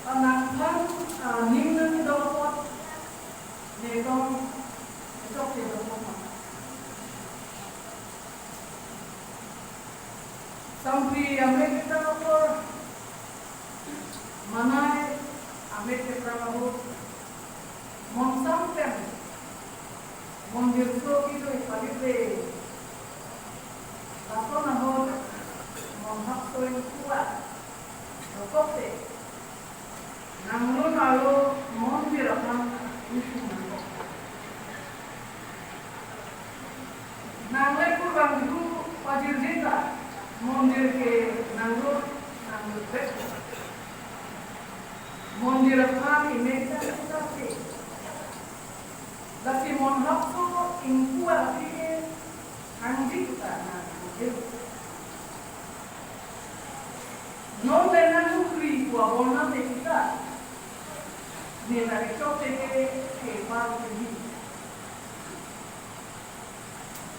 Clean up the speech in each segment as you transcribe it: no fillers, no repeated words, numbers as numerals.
Anak kan nimna dapat nedong esok dia dapat sampai ame kita dapat manai ame kita dapat monsam mondirso itu ipalite tato nahon monhakso yang kuat dokote namun lalu mondir akan isu nangle kurang itu wajib kita mondir ke nanggul bek mondir akan ini kita lagi monhak tu ingku artinya anjing tanah non dengan nukri kuabona kita ni dari cok ke baru ini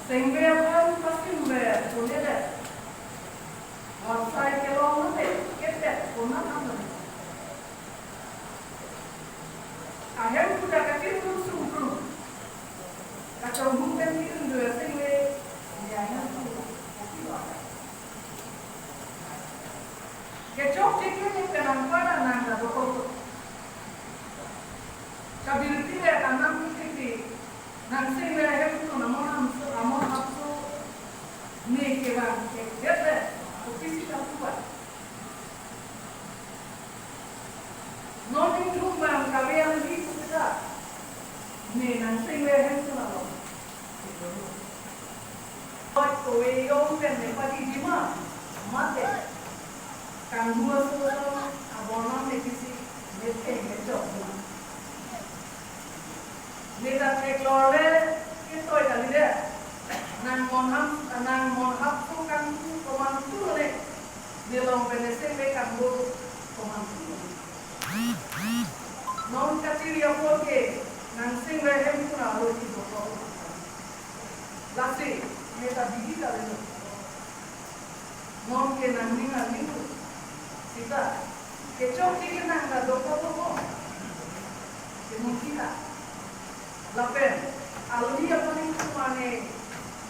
sehingga kan pasti boleh deh wasai kelong nanti kita puna apa akhir sudah kecil tu sungguh kacau mungkin itu dua sehingga dia tu kecok cikgu ni penampilan nanda dokter kabir tidak tanam cikgu nang sehingga itu namun hapsu ni keban kecil ofisi terbuat noning rumah kalian di kita ni nang sehingga itu namun buat kowe yang kan pagi jima mate kan dua suara abonan nekisi nete ngejo neta teklore itu tadi deh nang monham tu kan komandu le di long penese le kan bu komandu non kaciri apa ke nang sing lehem tu na lo di bawah lasi neta bigi kali tu non ke nang ningu kita kecok kita nang ka dokter kita lapen aluni apa ni kumane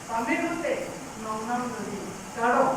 pamilute nong nam dari karo